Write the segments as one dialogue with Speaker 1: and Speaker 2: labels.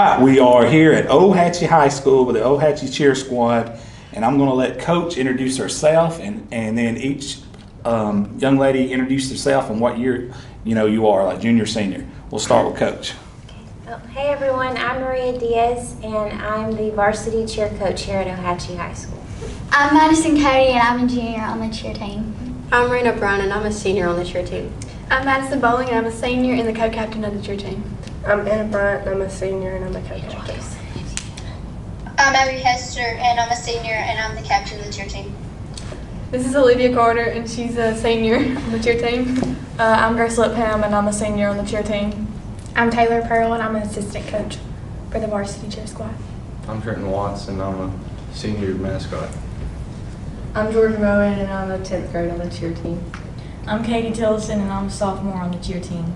Speaker 1: right, we are here at Ohatchee High School with the Ohatchee Cheer Squad, and I'm going to let Coach introduce herself, and then each young lady introduce herself and what year you are, like junior, senior. We'll start with Coach.
Speaker 2: Hey everyone, I'm Maria Diaz, and I'm the varsity cheer coach here at Ohatchee High School.
Speaker 3: I'm Madison Cody, and I'm a junior on the cheer team.
Speaker 4: I'm Rena Brown, and I'm a senior on the cheer team.
Speaker 5: I'm Madison Bowling, and I'm a senior and the co-captain of the cheer team.
Speaker 6: I'm Anna Bryant, and I'm a senior, and I'm the co-captain.
Speaker 7: I'm Abby Hester, and I'm a senior, and I'm the captain of the cheer team.
Speaker 5: This is Olivia Carter, and she's a senior on the cheer team.
Speaker 8: I'm Grace Lipham, and I'm a senior on the cheer team.
Speaker 9: I'm Taylor Pearl, and I'm an assistant coach for the varsity cheer squad.
Speaker 10: I'm Trenton Watts, and I'm a senior mascot.
Speaker 11: I'm Jordan Rowan, and I'm a 10th grade on the cheer team.
Speaker 8: I'm Katie Tillison, and I'm a sophomore on the cheer team.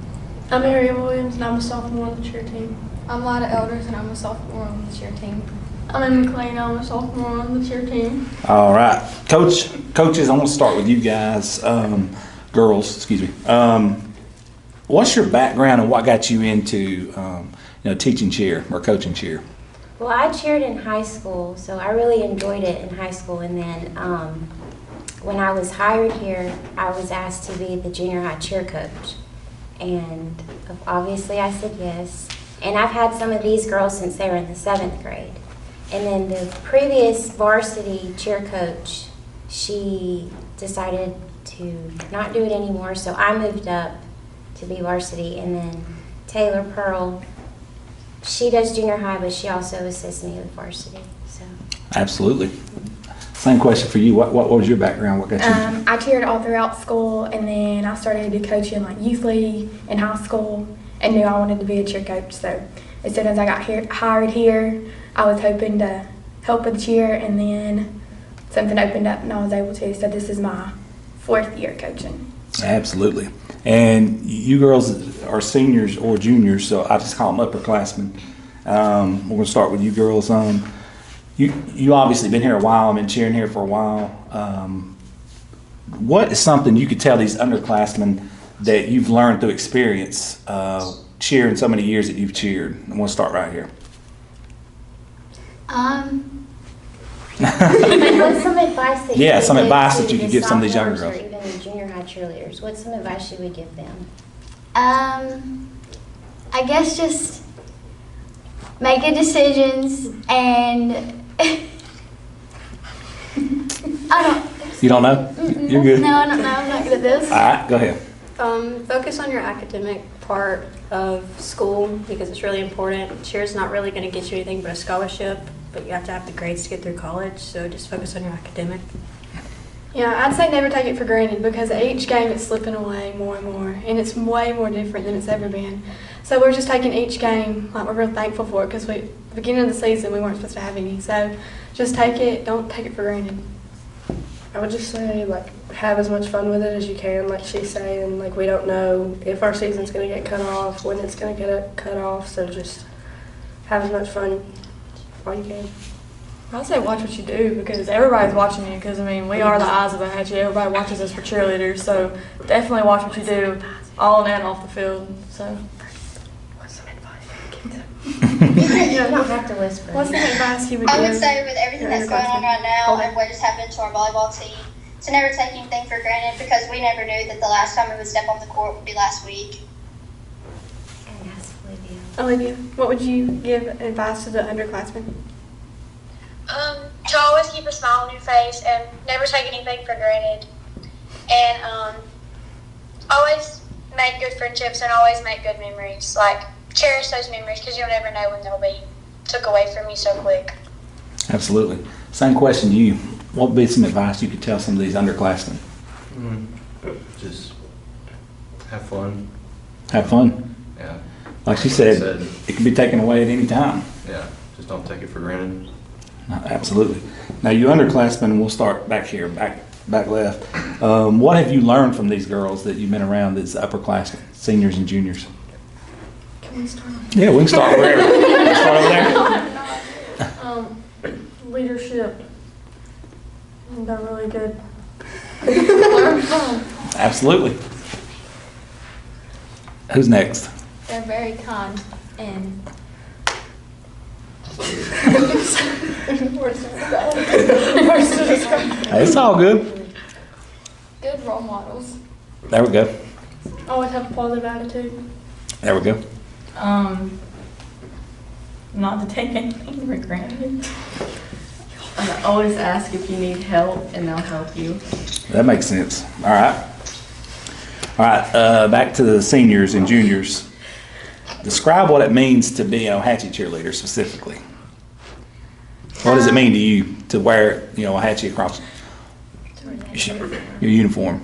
Speaker 5: I'm Ariel Williams, and I'm a sophomore on the cheer team.
Speaker 12: I'm Lida Elders, and I'm a sophomore on the cheer team.
Speaker 5: I'm Emma McLean, I'm a sophomore on the cheer team.
Speaker 1: All right, coaches, I'm going to start with you guys, girls, excuse me. What's your background and what got you into teaching cheer or coaching cheer?
Speaker 2: Well, I cheered in high school, so I really enjoyed it in high school, and then when I was hired here, I was asked to be the junior high cheer coach, and obviously I said yes. And I've had some of these girls since they were in the 7th grade. And then the previous varsity cheer coach, she decided to not do it anymore, so I moved up to be varsity. And then Taylor Pearl, she does junior high, but she also assists me with varsity. So
Speaker 1: Absolutely. Same question for you. What was your background? What got you?
Speaker 9: I cheered all throughout school, and then I started to coach in like youth league in high school, and knew I wanted to be a cheer coach. So as soon as I got hired here, I was hoping to help with cheer, and then something opened up, and I was able to. So this is my 4th year coaching.
Speaker 1: Absolutely. And you girls are seniors or juniors, so I just call them upperclassmen. We're going to start with you girls. You obviously been here a while. I've been cheering here for a while. What is something you could tell these underclassmen that you've learned through experience cheering so many years that you've cheered? I'm going to start right here.
Speaker 2: what's some advice that
Speaker 1: some advice that you could give some of these younger girls?
Speaker 2: Or even the junior high cheerleaders, what's some advice you would give them?
Speaker 3: I guess just make good decisions, and
Speaker 1: You don't know? You're good.
Speaker 3: No, I don't know. I'm not good at this.
Speaker 1: All right, go ahead.
Speaker 4: Focus on your academic part of school because it's really important. Cheer's not really going to get you anything but a scholarship, but you have to have the grades to get through college, so just focus on your academic.
Speaker 5: Yeah, I'd say never take it for granted, because at each game it's slipping away more and more, and it's way more different than it's ever been. So we're just taking each game like we're real thankful for it, because at the beginning of the season we weren't supposed to have any. So just take it, don't take it for granted.
Speaker 6: I would just say, have as much fun with it as you can, like she's saying. We don't know if our season's going to get cut off, when it's going to get cut off, so just have as much fun while you can.
Speaker 8: I'd say watch what you do, because everybody's watching you, because, we are the eyes of Ohatchee. Everybody watches us for cheerleaders, so definitely watch what you do on and off the field. So.
Speaker 6: What's some advice you would give them?
Speaker 2: You don't have to whisper.
Speaker 5: What's some advice you would give?
Speaker 7: I would say with everything that's going on right now and what just happened to our volleyball team, to never take anything for granted, because we never knew that the last time we would step on the court would be last week.
Speaker 2: And that's Olivia.
Speaker 5: Olivia, what would you give advice to the underclassmen?
Speaker 3: To always keep a smile on your face and never take anything for granted, and always make good friendships and always make good memories. Cherish those memories, because you'll never know when they'll be took away from you so quick.
Speaker 1: Absolutely. Same question to you. What would be some advice you could tell some of these underclassmen?
Speaker 10: Just have fun.
Speaker 1: Have fun.
Speaker 10: Yeah.
Speaker 1: Like she said, it can be taken away at any time.
Speaker 10: Yeah. Just don't take it for granted.
Speaker 1: Absolutely. Now, you underclassmen, we'll start back here, back left. What have you learned from these girls that you've been around, these upperclassmen, seniors and juniors?
Speaker 5: Can we start?
Speaker 1: Yeah, we can start wherever. We'll start over there.
Speaker 8: Leadership. They're really good.
Speaker 1: Absolutely. Who's next?
Speaker 12: They're very kind and
Speaker 1: It's all good.
Speaker 12: Good role models.
Speaker 1: There we go.
Speaker 5: Always have a positive attitude.
Speaker 1: There we go.
Speaker 11: Not to take anything for granted. Always ask if you need help and they'll help you.
Speaker 1: That makes sense. All right. All right, back to the seniors and juniors. Describe what it means to be an Ohatchee cheerleader specifically. What does it mean to you to wear, Ohatchee across your uniform?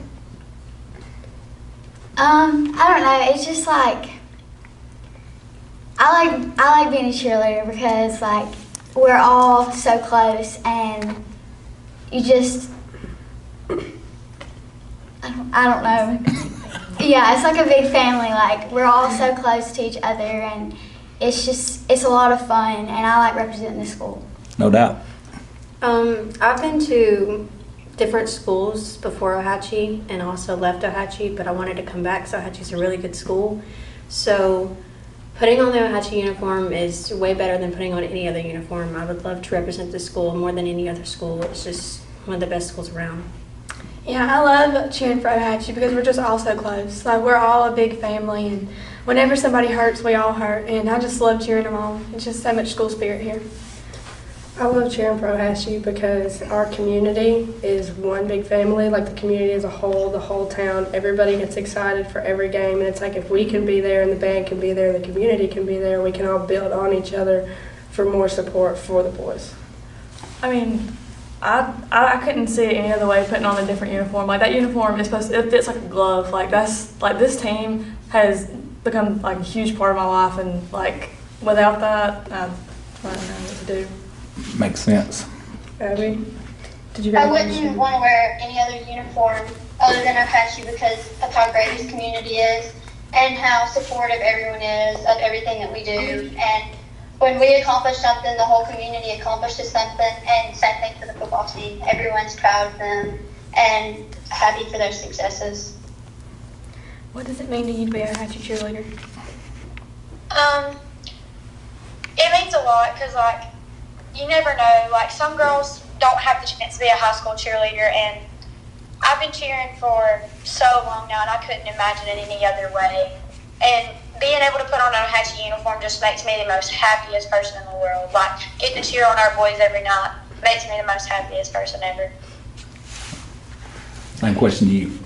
Speaker 13: I don't know. It's just like I like being a cheerleader because like we're all so close and you just I don't know. Yeah, it's like a big family. Like we're all so close to each other and it's a lot of fun and I like representing the school.
Speaker 1: No doubt.
Speaker 4: I've been to different schools before Ohatchee and also left Ohatchee, but I wanted to come back, so Ohatchee's a really good school. So putting on the Ohatchee uniform is way better than putting on any other uniform. I would love to represent the school more than any other school. It's just one of the best schools around.
Speaker 5: Yeah, I love cheering for Ohatchee because we're just all so close. Like we're all a big family, and whenever somebody hurts, we all hurt. And I just love cheering them on. It's just so much school spirit here.
Speaker 6: I love cheering for Ohatchee because our community is one big family, like the community as a whole, the whole town. Everybody gets excited for every game, and it's like if we can be there and the band can be there and the community can be there, we can all build on each other for more support for the boys.
Speaker 8: I mean, I couldn't see it any other way putting on a different uniform. Like that uniform is it fits like a glove. Like this team has become like a huge part of my life, and like without that, I don't know what to do.
Speaker 1: Makes sense.
Speaker 6: Abby?
Speaker 8: Did you?
Speaker 7: I wouldn't want to wear any other uniform other than Ohatchee because of how great this community is and how supportive everyone is of everything that we do. And when we accomplish something, the whole community accomplishes something, and same thing for the football team. Everyone's proud of them and happy for their successes.
Speaker 5: What does it mean to you to be a Ohatchee cheerleader?
Speaker 3: It means a lot because, like, you never know. Like, some girls don't have the chance to be a high school cheerleader, and I've been cheering for so long now, and I couldn't imagine it any other way. And being able to put on an Ohatchee uniform just makes me the most happiest person in the world. Like, getting to cheer on our boys every night makes me the most happiest person ever.
Speaker 1: Same question to you.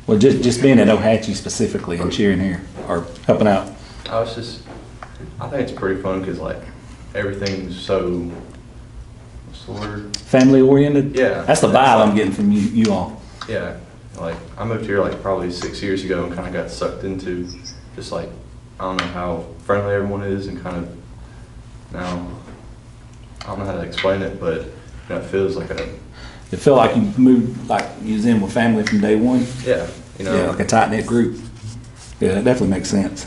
Speaker 1: Well, just being at Ohatchee specifically and cheering here or helping out.
Speaker 10: I think it's pretty fun because like everything's so, what's the word?
Speaker 1: Family oriented?
Speaker 10: Yeah.
Speaker 1: That's the vibe I'm getting from you all.
Speaker 10: Yeah, like I moved here like probably 6 years ago and kind of got sucked into just like, I don't know how friendly everyone is and kind of now, I don't know how to explain it, but it feels like
Speaker 1: You feel like you moved, like you was in with family from day one?
Speaker 10: yeah,
Speaker 1: Yeah, like a tight-knit group. Yeah, that definitely makes sense.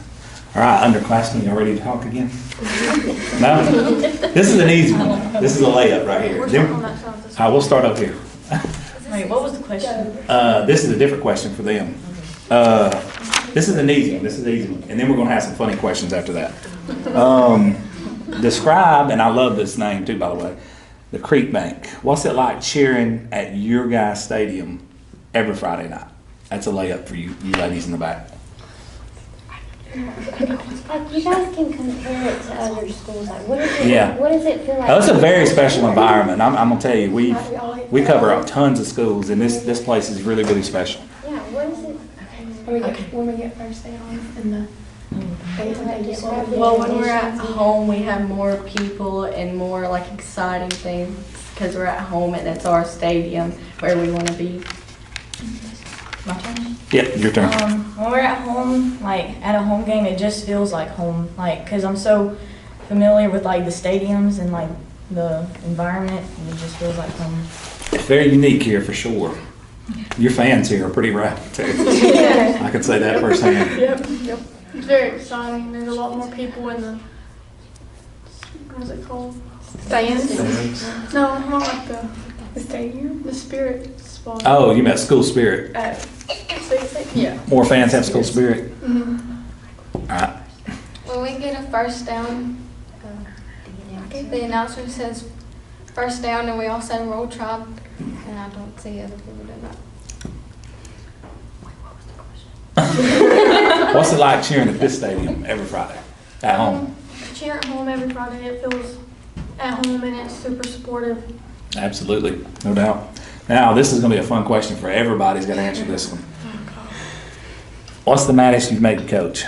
Speaker 1: All right, underclassmen, y'all ready to talk again? No? This is an easy one. This is a layup right here. We'll start up here.
Speaker 11: Wait, what was the question?
Speaker 1: This is a different question for them. This is an easy one. This is an easy one. And then we're going to have some funny questions after that. Describe, and I love this name too, by the way, the Creek Bank. What's it like cheering at your guys' stadium every Friday night? That's a layup for you ladies in the back.
Speaker 2: Like, you guys can compare it to other schools. Like, what is it?
Speaker 1: Yeah.
Speaker 2: What does it feel like?
Speaker 1: It's a very special environment. I'm gonna tell you, we cover up tons of schools, and this place is really, really special.
Speaker 2: Yeah. What is it?
Speaker 12: When we get first day on in the
Speaker 11: Well, when we're at home, we have more people and more like exciting things because we're at home and it's our stadium where we want to be. My turn?
Speaker 1: Yep, your turn.
Speaker 11: When we're at home, like at a home game, it just feels like home. Like, cause I'm so familiar with like the stadiums and like the environment, and it just feels like home.
Speaker 1: It's very unique here for sure. Your fans here are pretty rad too. I could say that firsthand.
Speaker 5: Yep. It's very exciting. There's a lot more people in the, what is it called? Stands? No, not like the stadium. The spirit spot.
Speaker 1: Oh, you meant school spirit.
Speaker 5: Yeah.
Speaker 1: More fans have school spirit.
Speaker 5: Mm-hmm.
Speaker 1: All right.
Speaker 12: when we get a first down, the announcer says first down, and we all say roll tribe, and I don't see other people doing that.
Speaker 1: What's it like cheering at this stadium every Friday at home?
Speaker 5: Cheer at home every Friday. It feels at home and it's super supportive.
Speaker 1: Absolutely, no doubt. Now, this is going to be a fun question for everybody who's got to answer this one. What's the maddest you've made coach?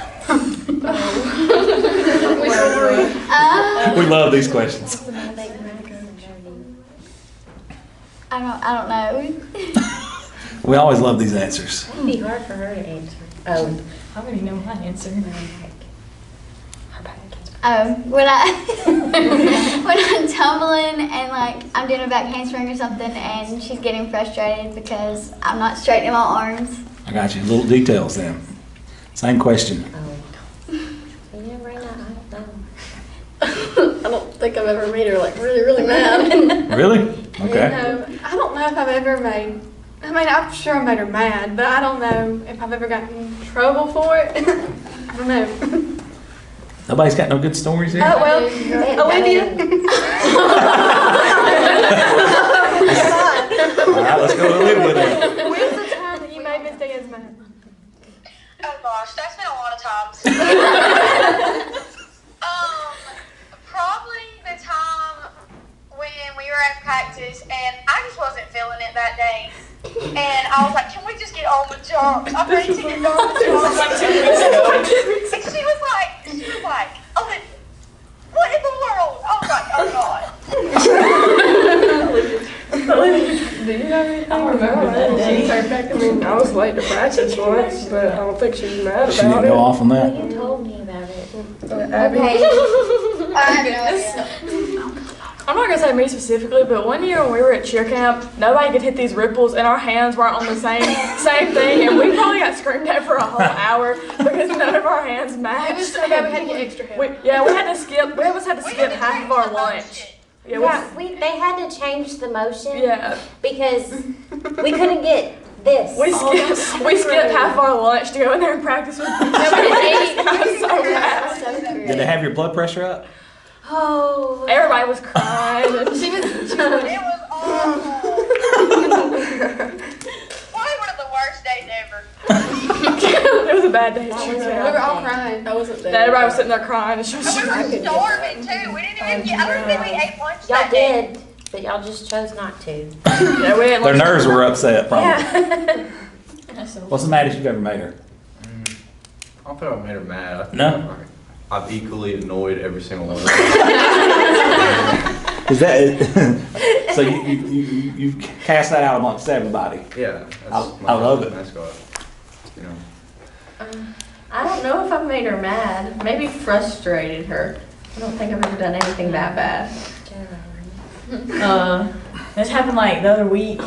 Speaker 1: We love these questions.
Speaker 13: I don't know.
Speaker 1: We always love these answers.
Speaker 2: It'd be hard for her to answer. Oh,
Speaker 8: I already know my answer.
Speaker 13: When when I'm tumbling and like I'm doing a back handspring or something, and she's getting frustrated because I'm not straightening my arms.
Speaker 1: I got you. Little details then. Same question.
Speaker 2: yeah, right now, I don't know.
Speaker 4: I don't think I've ever made her like really mad.
Speaker 1: Really? Okay.
Speaker 5: I don't know if I've ever made. I mean, I'm sure I made her mad, but I don't know if I've ever gotten in trouble for it. I don't know.
Speaker 1: Nobody's got no good stories here?
Speaker 5: Oh, well, Olivia.
Speaker 1: All right, let's go to Olivia then.
Speaker 5: When's the time that you made Miss Diaz mad?
Speaker 3: Oh gosh, that's been a lot of times. Probably the time when we were at practice and I just wasn't feeling it that day. And I was like, can we just get on with jumps? I'm ready to get on with jumps. And she was like, oh, what in the world? I was like, oh God.
Speaker 6: Do you have anything? I remember that day. I mean, I was late to practice once, but I don't think she was mad about it.
Speaker 1: She didn't go off on that?
Speaker 2: You told me about it.
Speaker 6: Abby?
Speaker 7: I have no idea.
Speaker 8: I'm not gonna say me specifically, but one year when we were at cheer camp, nobody could hit these ripples, and our hands weren't on the same thing, and we probably got screamed at for a whole hour because none of our hands matched.
Speaker 5: It was so bad we had to get extra help.
Speaker 8: We had to skip. We almost had to skip half of our lunch.
Speaker 2: Yeah, they had to change the motion.
Speaker 8: Yeah.
Speaker 2: Because we couldn't get this.
Speaker 8: We skipped half of our lunch to go in there and practice with them. So bad.
Speaker 1: Did they have your blood pressure up?
Speaker 2: Oh.
Speaker 8: Everybody was crying. And
Speaker 3: It was awful. Probably one of the worst days ever.
Speaker 8: it was a bad day.
Speaker 2: That
Speaker 8: She
Speaker 2: was
Speaker 8: was
Speaker 2: a
Speaker 5: We were all crying.
Speaker 6: I wasn't there.
Speaker 8: Everybody was sitting there crying, and she was.
Speaker 3: We were starving too. We didn't even get, I don't think we ate lunch
Speaker 2: Y'all
Speaker 3: that day.
Speaker 2: did, but y'all just chose not to.
Speaker 8: Yeah, we had
Speaker 1: Their
Speaker 8: lunch.
Speaker 1: nerves were upset, probably.
Speaker 2: Yeah.
Speaker 1: What's the maddest you've ever made her?
Speaker 10: I don't think I made her mad. I think
Speaker 1: No?
Speaker 10: I've equally annoyed every single one of them.
Speaker 1: Is that so you cast that out amongst everybody?
Speaker 10: Yeah.
Speaker 1: I love it.
Speaker 10: Mascot. You know.
Speaker 11: I don't know if I've made her mad. Maybe frustrated her. I don't think I've ever done anything that bad.
Speaker 14: This happened like the other week.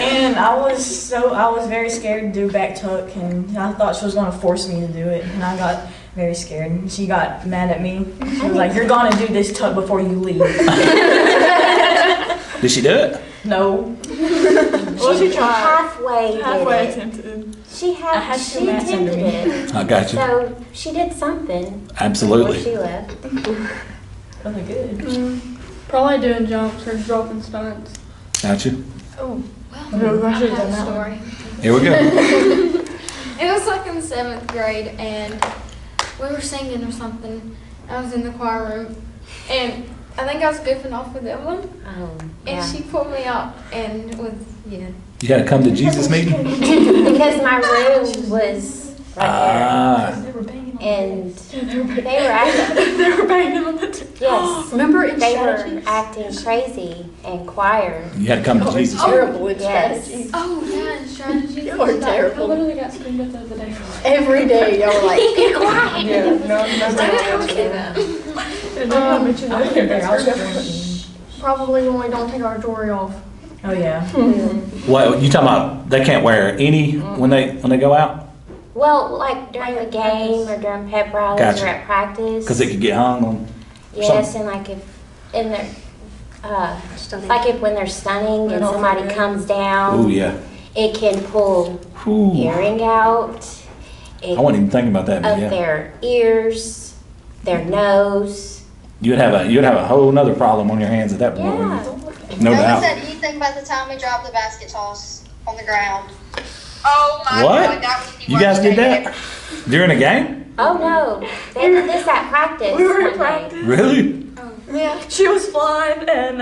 Speaker 14: And I was very scared to do back tuck, and I thought she was gonna force me to do it, and I got very scared, and she got mad at me. She was like, "You're gonna do this tuck before you leave."
Speaker 1: Did she do it?
Speaker 14: No.
Speaker 8: Well, she tried.
Speaker 2: Halfway did it.
Speaker 8: attempted.
Speaker 2: She attempted it.
Speaker 1: I got you.
Speaker 2: So she did something.
Speaker 1: Absolutely.
Speaker 2: Before she left.
Speaker 14: Really good.
Speaker 5: Probably doing jumps or dropping stunts.
Speaker 1: Got you.
Speaker 12: I have a story.
Speaker 1: Here we go.
Speaker 12: It was like in 7th grade, and we were singing or something. I was in the choir room, and I think I was goofing off with Evelyn,
Speaker 2: Oh,
Speaker 12: and
Speaker 2: yeah.
Speaker 12: she pulled me out and
Speaker 1: You had to come to Jesus meeting?
Speaker 2: Because my room was right there. And they were acting.
Speaker 8: They were banging on the door.
Speaker 2: Yes.
Speaker 5: Remember in
Speaker 2: They were
Speaker 5: strategies?
Speaker 2: acting crazy in choir.
Speaker 1: You had to come to Jesus.
Speaker 4: Terrible in
Speaker 2: Yes.
Speaker 4: strategy.
Speaker 12: oh yeah, and strategy.
Speaker 4: You are
Speaker 5: I
Speaker 4: terrible.
Speaker 5: literally got screamed at the other day.
Speaker 4: Every day y'all were like, be quiet.
Speaker 6: Yeah,
Speaker 5: Probably when we don't take our jewelry off.
Speaker 14: Oh yeah.
Speaker 1: What you talking about? They can't wear any when they go out
Speaker 2: Well, like during the game or during pep rallies
Speaker 1: Gotcha.
Speaker 2: or at practice.
Speaker 1: because it could get hung on.
Speaker 2: Yes, and like if in their, like if when they're stunning and somebody comes down,
Speaker 1: Oh yeah.
Speaker 2: it can pull
Speaker 1: Ooh.
Speaker 2: earring out.
Speaker 1: I wasn't even thinking about that, but
Speaker 2: of
Speaker 1: yeah.
Speaker 2: their ears, their nose.
Speaker 1: You'd have a whole nother problem on your hands at that point.
Speaker 2: Yeah.
Speaker 1: wouldn't you? No
Speaker 7: Notice
Speaker 1: doubt.
Speaker 7: that anything by the time we drop the basket toss on the ground.
Speaker 3: Oh my
Speaker 1: What?
Speaker 3: God, that was the
Speaker 1: You guys
Speaker 3: worst
Speaker 1: did
Speaker 3: day
Speaker 1: that during a game?
Speaker 2: Oh no, they did this at practice.
Speaker 8: We were
Speaker 2: one
Speaker 8: in
Speaker 2: day.
Speaker 8: practice.
Speaker 1: Really?
Speaker 8: Yeah. She was flying and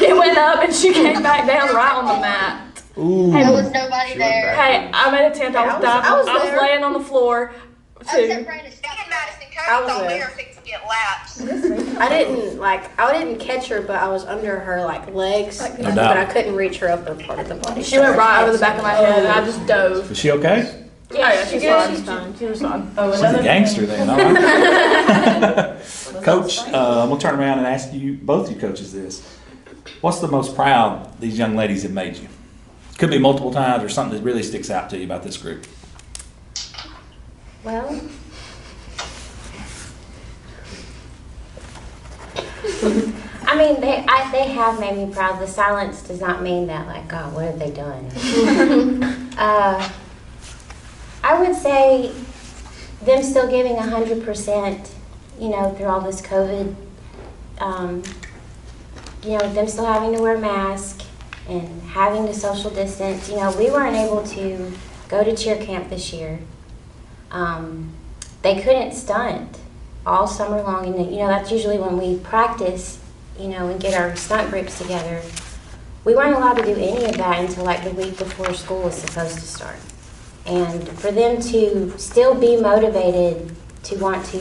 Speaker 8: it went up and she came back down right on the mat.
Speaker 1: Ooh.
Speaker 7: There was nobody there.
Speaker 8: Hey, I made a tent. I was
Speaker 5: there.
Speaker 8: laying on the floor
Speaker 7: I was at
Speaker 8: too.
Speaker 7: Brandon's.
Speaker 3: Me and Madison
Speaker 6: I
Speaker 3: Cody
Speaker 6: was
Speaker 3: thought we
Speaker 6: there.
Speaker 3: were fixing to get laps.
Speaker 6: I didn't catch her, but I was under her legs,
Speaker 1: No
Speaker 6: but
Speaker 1: doubt.
Speaker 6: I couldn't reach her upper part of the body.
Speaker 8: She went right over the back of my head and I just dove.
Speaker 1: Is she okay?
Speaker 8: Yeah, she's
Speaker 6: She's
Speaker 8: fine. She was fine.
Speaker 1: She's a gangster then, all right. Coach, I'm gonna turn around and ask you, both you coaches, this. What's the most proud these young ladies have made you? Could be multiple times or something that really sticks out to you about this group.
Speaker 2: Well, I mean, they have made me proud. The silence does not mean that, like, God, what have they done? I would say them still giving 100%, you know, through all this COVID. You know, them still having to wear a mask and having to social distance. You know, we weren't able to go to cheer camp this year. They couldn't stunt all summer long, and you know, that's usually when we practice, you know, and get our stunt groups together. We weren't allowed to do any of that until like the week before school was supposed to start. And for them to still be motivated to want to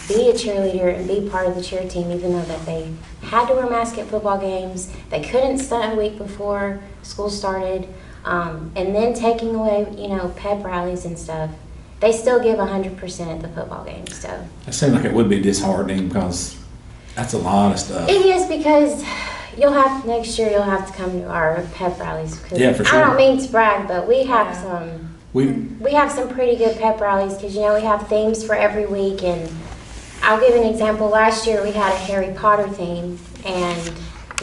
Speaker 2: be a cheerleader and be part of the cheer team, even though that they had to wear masks at football games, they couldn't stunt a week before school started, and then taking away, you know, pep rallies and stuff, they still give 100% at the football games. So
Speaker 1: It seems like it would be disheartening because that's a lot of stuff.
Speaker 2: it is, because next year you'll have to come to our pep rallies. 'Cause
Speaker 1: Yeah, for sure.
Speaker 2: I don't mean to brag, but we have some.
Speaker 1: We
Speaker 2: have some pretty good pep rallies because, you know, we have themes for every week. And I'll give an example. Last year we had a Harry Potter theme, and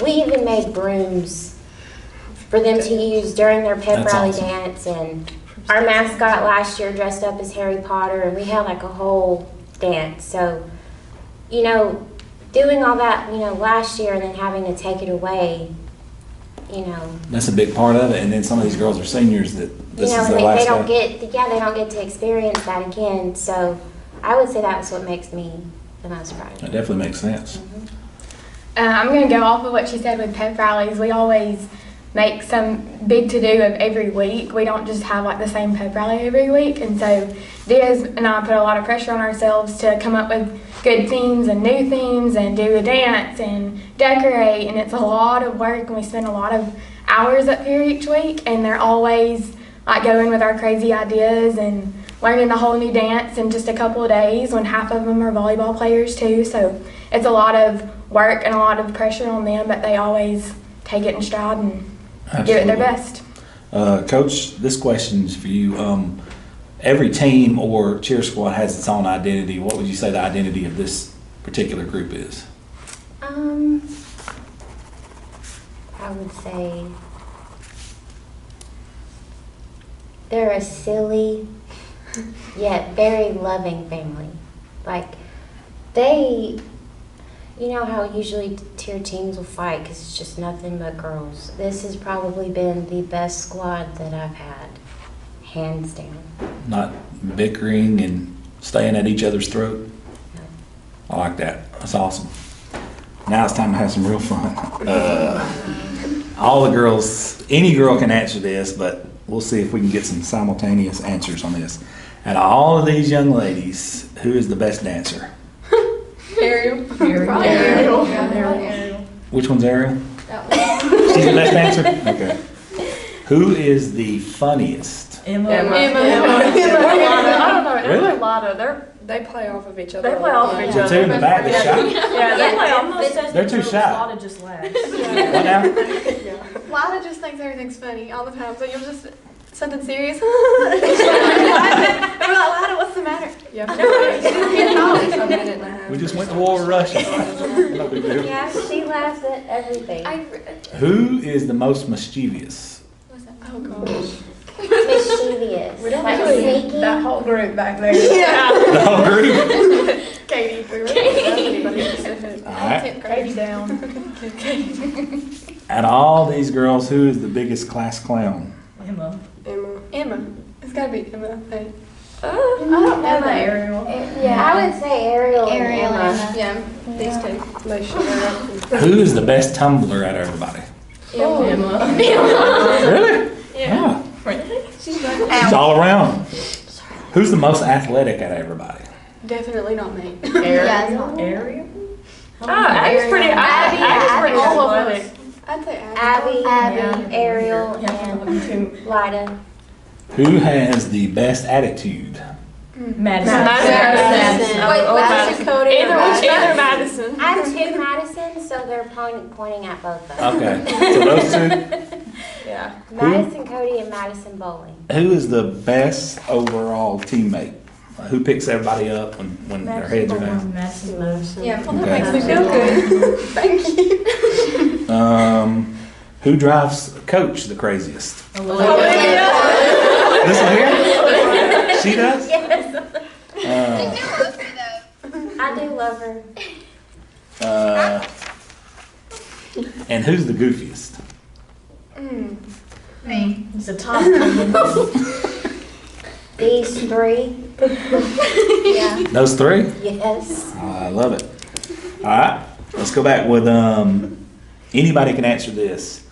Speaker 2: we even made brooms for them to use during their pep
Speaker 1: That's
Speaker 2: rally
Speaker 1: awesome.
Speaker 2: dance. And our mascot last year dressed up as Harry Potter, and we had like a whole dance. So, you know, doing all that, you know, last year and then having to take it away, you know.
Speaker 1: That's a big part of it, and then some of these girls are seniors that this
Speaker 2: You know,
Speaker 1: is
Speaker 2: and
Speaker 1: their
Speaker 2: they
Speaker 1: last
Speaker 2: don't
Speaker 1: day.
Speaker 2: they don't get to experience that again. So I would say that's what makes me the most proud.
Speaker 1: That definitely makes sense.
Speaker 9: I'm going to go off of what she said with pep rallies. We always make some big to-do of every week. We don't just have like the same pep rally every week. And so Diaz and I put a lot of pressure on ourselves to come up with good themes and new themes and do a dance and decorate. And it's a lot of work, and we spend a lot of hours up here each week. And they're always like going with our crazy ideas and learning a whole new dance in just a couple of days, when half of them are volleyball players too. So it's a lot of work and a lot of pressure on them, but they always take it in stride and give it their best.
Speaker 1: Coach, this question is for you. Every team or cheer squad has its own identity. What would you say the identity of this particular group is?
Speaker 2: I would say they're a silly yet very loving family. Like, they, you know how usually tier teams will fight because it's just nothing but girls. This has probably been the best squad that I've had, hands down.
Speaker 1: Not bickering and staying at each other's throat? I like that. That's awesome. Now it's time to have some real fun. All the girls, any girl can answer this, but we'll see if we can get some simultaneous answers on this. Out of all of these young ladies, who is the best dancer?
Speaker 5: Ariel.
Speaker 6: Ariel.
Speaker 1: Which one's Ariel? She's the best dancer? Okay. Who is the funniest?
Speaker 14: Emma.
Speaker 8: I don't know.
Speaker 1: Really?
Speaker 8: They're a lot of.
Speaker 6: They play off of each other.
Speaker 8: They play off of each
Speaker 1: The
Speaker 8: other.
Speaker 1: two in the back that's shy?
Speaker 8: Yeah, they play off.
Speaker 14: Almost says
Speaker 1: They're too shy.
Speaker 14: Lada just laughs.
Speaker 1: What now?
Speaker 5: Lila just thinks everything's funny all the time, so you'll just something serious. We're like, Lila, what's the matter?
Speaker 6: Yeah.
Speaker 1: We just went to war with Russia. No big deal.
Speaker 2: Yeah, she laughs at everything.
Speaker 1: Who is the most mischievous?
Speaker 5: Oh gosh.
Speaker 2: Mischievous. mischievous.
Speaker 5: We don't
Speaker 2: like
Speaker 5: really
Speaker 2: sneaky.
Speaker 11: That whole group back there.
Speaker 1: The whole group?
Speaker 5: Katie, we really don't have anybody specific.
Speaker 1: All right.
Speaker 8: Katie down.
Speaker 1: Out of all these girls, who is the biggest class clown?
Speaker 14: Emma.
Speaker 5: Emma. It's gotta be Emma, I think.
Speaker 11: I don't know that Ariel.
Speaker 2: Yeah, I would say Ariel,
Speaker 13: Ariel
Speaker 2: and
Speaker 13: and
Speaker 2: Emma.
Speaker 5: Yeah, these two. They should have.
Speaker 1: Who is the best tumbler out of everybody?
Speaker 11: Emma.
Speaker 1: Really?
Speaker 5: Yeah.
Speaker 1: She's all around. Who's the most athletic out of everybody?
Speaker 5: Definitely not me.
Speaker 13: Yeah.
Speaker 14: Ariel?
Speaker 8: Abby's pretty. Abby's pretty
Speaker 2: All
Speaker 8: athletic.
Speaker 5: I'd say Abby.
Speaker 2: Abby, Ariel,
Speaker 14: Yeah,
Speaker 2: and
Speaker 14: two.
Speaker 2: Lida.
Speaker 1: Who has the best attitude?
Speaker 14: Madison.
Speaker 8: Madison.
Speaker 5: Wait, Madison, Cody, or
Speaker 8: Either Madison.
Speaker 2: I have two Madison, so they're pointing at both of them.
Speaker 1: Okay, so those two.
Speaker 8: Yeah.
Speaker 2: Madison Cody and Madison Bowling.
Speaker 1: Who is the best overall teammate? Who picks everybody up when their heads are down?
Speaker 14: Madison.
Speaker 5: Yeah, well, that
Speaker 1: Okay.
Speaker 5: makes me feel good. Thank you.
Speaker 1: Who drives Coach the craziest?
Speaker 8: Olivia.
Speaker 1: This one here? She does?
Speaker 2: Yes,
Speaker 1: Uh,
Speaker 2: I do love her.
Speaker 1: and who's the goofiest?
Speaker 14: It's a top 10.
Speaker 2: These three. Yeah.
Speaker 1: Those three?
Speaker 2: Yes.
Speaker 1: I love it. All right, let's go back with anybody can answer this.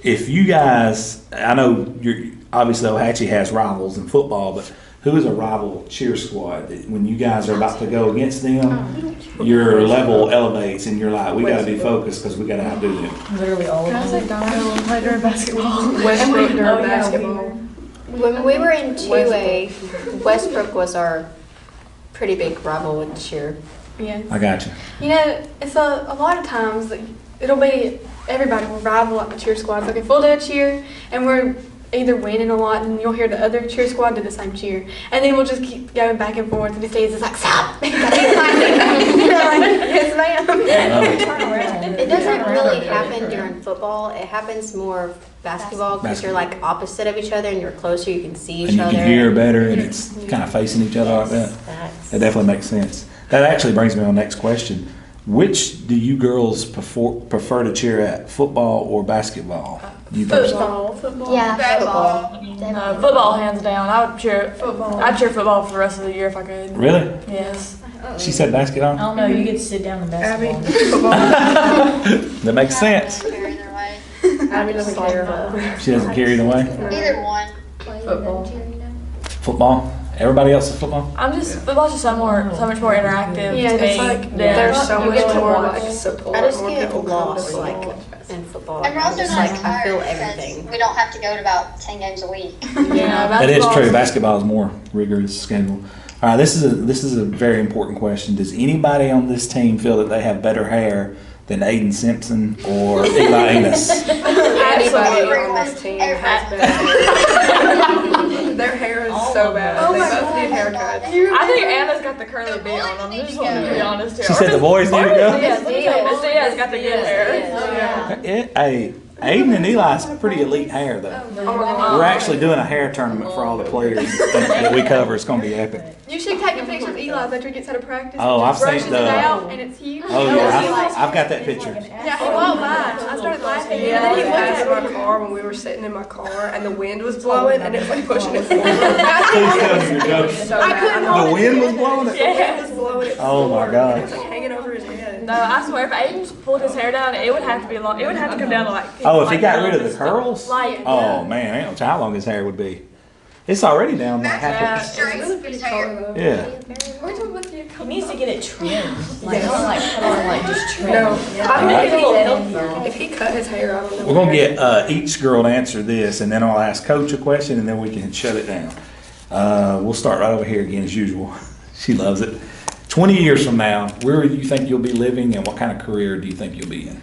Speaker 1: If you guys, I know you're obviously Ohatchee has rivals in football, but who is a rival cheer squad? When you guys are about to go against them, your level elevates and you're like, we got to be focused because we got to outdo them.
Speaker 14: Literally all of
Speaker 5: Can I
Speaker 14: them.
Speaker 5: say Donna?
Speaker 8: Played during basketball.
Speaker 5: Westbrook during
Speaker 14: Oh, yeah,
Speaker 5: basketball.
Speaker 4: When we were in 2A, Westbrook was our pretty big rival with cheer.
Speaker 5: Yeah.
Speaker 1: I got you.
Speaker 5: You know, it's a lot of times like, it'll be everybody will rival at the cheer squad. Like if we'll do a cheer and we're either winning a lot, and you'll hear the other cheer squad do the same cheer, and then we'll just keep going back and forth. And it's like stop. You're like, yes, ma'am.
Speaker 4: It doesn't really happen during football. It happens more basketball because you're like opposite of each other and you're closer. You can see each
Speaker 1: And you
Speaker 4: other.
Speaker 1: can hear better and it's kind of facing each other like that. That definitely makes sense. That actually brings me on the next question. Which do you girls prefer to cheer at, football or basketball? You personally?
Speaker 5: Football.
Speaker 13: Yeah,
Speaker 7: Football.
Speaker 13: football.
Speaker 8: Football, hands down. I would cheer football. I'd cheer football for the rest of the year if I could.
Speaker 1: Really?
Speaker 8: Yes.
Speaker 1: She said basketball?
Speaker 14: I don't know, you get to sit down in basketball.
Speaker 1: That makes sense.
Speaker 7: Either way.
Speaker 6: Abby doesn't care.
Speaker 1: She doesn't care either way.
Speaker 7: Either one.
Speaker 11: Football.
Speaker 1: Football? Everybody else is football?
Speaker 8: Football's just so much more interactive
Speaker 5: Yeah,
Speaker 8: to
Speaker 5: it's
Speaker 8: me.
Speaker 5: like
Speaker 8: than-
Speaker 6: There's so
Speaker 5: You
Speaker 6: much
Speaker 5: get to
Speaker 6: more
Speaker 5: watch.
Speaker 6: like support.
Speaker 4: I just
Speaker 6: more
Speaker 4: get
Speaker 6: people come
Speaker 4: lost
Speaker 6: to
Speaker 4: like
Speaker 6: watch.
Speaker 4: in football.
Speaker 7: And we're also
Speaker 4: Just
Speaker 7: not
Speaker 4: like I feel
Speaker 7: tired
Speaker 4: everything.
Speaker 7: because we don't have to go to about 10 games a week.
Speaker 8: Yeah,
Speaker 1: That is
Speaker 8: basketball's-
Speaker 1: true. Basketball is more rigorous schedule. All right, this is a very important question. Does anybody on this team feel that they have better hair than Aiden Simpson or Eli Enos?
Speaker 6: Anybody on this team has better. Their hair is so bad.
Speaker 5: Oh
Speaker 6: They
Speaker 5: my
Speaker 6: both
Speaker 5: God.
Speaker 6: need haircuts.
Speaker 8: I think Anna's got the curly beat on them. I just want to be honest here.
Speaker 1: She said the boys need to go?
Speaker 8: Yes, Miss Diaz got the good hair.
Speaker 1: Hey, Aiden and Eli's pretty elite hair though. We're actually doing a hair tournament for all the players that we cover. It's going to be epic.
Speaker 5: You should take a picture of Eli after he gets out of practice.
Speaker 1: Oh,
Speaker 5: and just
Speaker 1: I've
Speaker 5: brushes
Speaker 1: seen
Speaker 5: it
Speaker 1: the-
Speaker 5: out, and it's huge.
Speaker 1: Oh yeah, I've got that picture.
Speaker 5: Yeah, he walked by. I started laughing, and then he
Speaker 6: He
Speaker 5: looked
Speaker 6: passed
Speaker 5: at
Speaker 6: my
Speaker 5: me.
Speaker 6: car when we were sitting in my car and the wind was blowing and it's like pushing it forward.
Speaker 1: Please tell me you're joking.
Speaker 6: So
Speaker 5: I couldn't
Speaker 6: bad.
Speaker 1: The wind was blowing it?
Speaker 6: The wind was blowing it.
Speaker 1: Oh my
Speaker 6: It
Speaker 1: God.
Speaker 6: was like hanging over his head.
Speaker 8: No, I swear, if Aiden pulled his hair down, it would have to be long. It would have to come down to like.
Speaker 1: Oh, if he
Speaker 8: like
Speaker 1: got rid of
Speaker 8: this.
Speaker 1: the curls?
Speaker 8: Like,
Speaker 1: Oh man, I don't know how long his hair would be. It's already down like half.
Speaker 7: Straight his hair.
Speaker 1: Yeah.
Speaker 14: He needs to get it trimmed. Like, not like put on like just trim.
Speaker 6: No,
Speaker 1: Alright.
Speaker 6: if he cut his hair, I don't know.
Speaker 1: We're gonna get each girl to answer this, and then I'll ask Coach a question, and then we can shut it down. We'll start right over here again as usual. She loves it. 20 years from now, where do you think you'll be living, and what kind of career do you think you'll be in?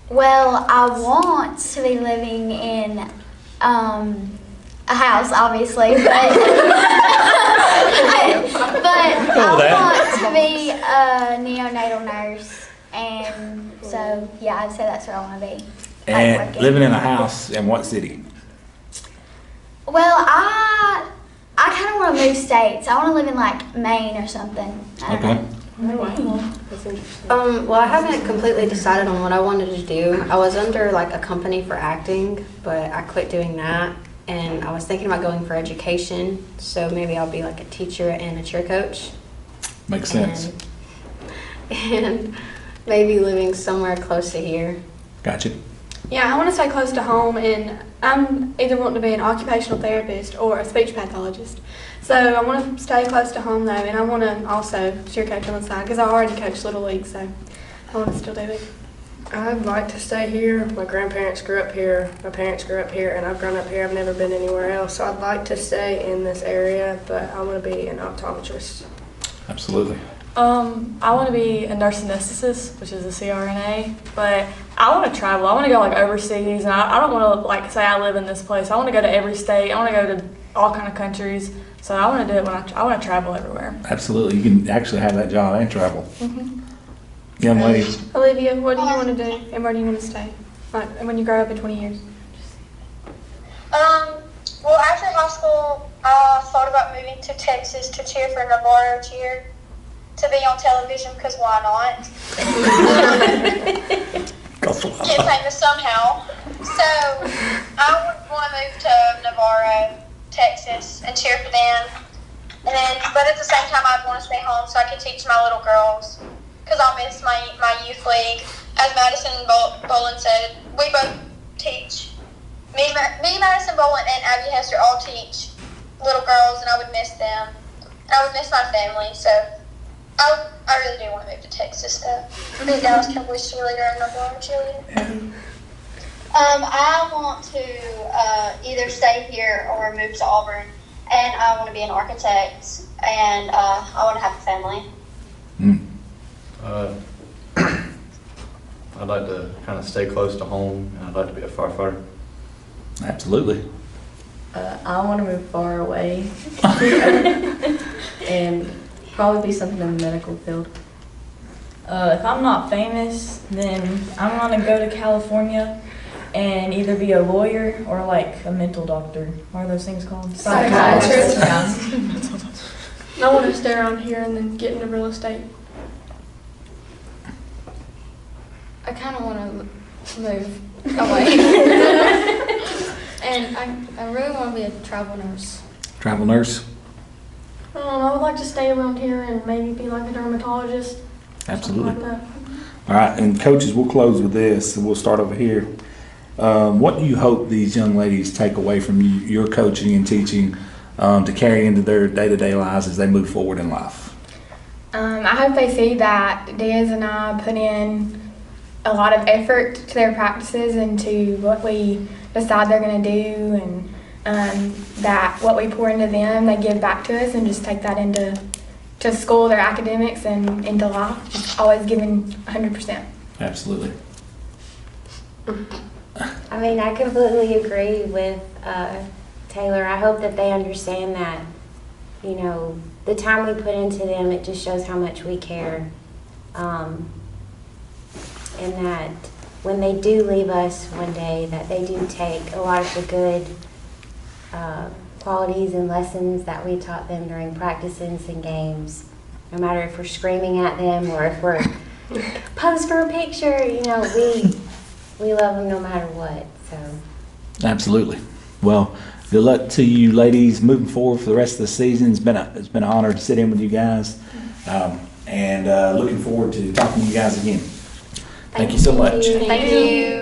Speaker 13: Well, I want to be living in a house, obviously, but I want to be a neonatal nurse, and so yeah, I'd say that's where I want to be.
Speaker 1: And living in a house in what city?
Speaker 13: Well, I kind of want to move states. I want to live in like Maine or something. I don't
Speaker 1: Okay.
Speaker 13: know.
Speaker 6: That's interesting.
Speaker 4: Well, I haven't completely decided on what I wanted to do. I was under like a company for acting, but I quit doing that. And I was thinking about going for education, so maybe I'll be like a teacher and a cheer coach.
Speaker 1: Makes sense.
Speaker 4: And maybe living somewhere close to here.
Speaker 1: Gotcha.
Speaker 5: Yeah, I want to stay close to home, and I'm either wanting to be an occupational therapist or a speech pathologist. So I want to stay close to home though, and I want to also cheer coach on the side because I already coach Little League, so I want to still do it.
Speaker 6: I'd like to stay here. My grandparents grew up here. My parents grew up here, and I've grown up here. I've never been anywhere else. So I'd like to stay in this area, but I want to be an optometrist.
Speaker 1: Absolutely.
Speaker 8: I want to be a nurse anesthetist, which is a CRNA, but I want to travel. I want to go like overseas, and I don't want to like say I live in this place. I want to go to every state. I want to go to all kind of countries. So I want to do it when I want to travel everywhere.
Speaker 1: Absolutely. You can actually have that job and travel. Young lady.
Speaker 5: Olivia, what do you want to do, and where do you want to stay? Like when you grow up in 20 years.
Speaker 3: Well, after high school, I thought about moving to Texas to cheer for Rivalries Cheer, to be on television, because why not? Get famous somehow. So I would want to move to Navarro, Texas, and cheer for them. And then, but at the same time, I'd want to stay home so I could teach my little girls, because I'll miss my youth league. As Madison Bolin said, we both teach. Me, Madison Bolin, and Abby Hester all teach little girls, and I would miss them. And I would miss my family, so I really do want to move to Texas, though. Be a Dallas Cowboys cheerleader and Navarro cheerleader.
Speaker 7: I want to either stay here or move to Auburn, and I want to be an architect, and I want to have a family.
Speaker 10: I'd like to kind of stay close to home, and I'd like to be a firefighter.
Speaker 1: Absolutely.
Speaker 11: I want to move far away and probably be something in the medical field.
Speaker 14: If I'm not famous, then I'm gonna go to California and either be a lawyer or like a mental doctor. What are those things called?
Speaker 5: Psychiatrist.
Speaker 14: Yeah.
Speaker 5: I want to stay around here and then get into real estate.
Speaker 12: I kind of want to move away. And I really want to be a travel nurse.
Speaker 1: Travel nurse.
Speaker 5: I would like to stay around here and maybe be like a dermatologist.
Speaker 1: Absolutely.
Speaker 5: Something like that.
Speaker 1: All right, and coaches, we'll close with this, and we'll start over here. What do you hope these young ladies take away from your coaching and teaching to carry into their day-to-day lives as they move forward in life?
Speaker 9: I hope they see that Diaz and I put in a lot of effort to their practices and to what we decide they're going to do, and that what we pour into them, they give back to us, and just take that into school, their academics, and into life. Just always giving 100%.
Speaker 1: Absolutely.
Speaker 2: I mean, I completely agree with Taylor. I hope that they understand that, you know, the time we put into them, it just shows how much we care. And that when they do leave us one day, that they do take a lot of the good qualities and lessons that we taught them during practices and games. No matter if we're screaming at them or if we're pose for a picture, you know, we love them no matter what. So
Speaker 1: Absolutely. Well, good luck to you ladies moving forward for the rest of the season. It's been an honor to sit in with you guys, and looking forward to talking to you guys again. Thank you so much.
Speaker 2: Thank you.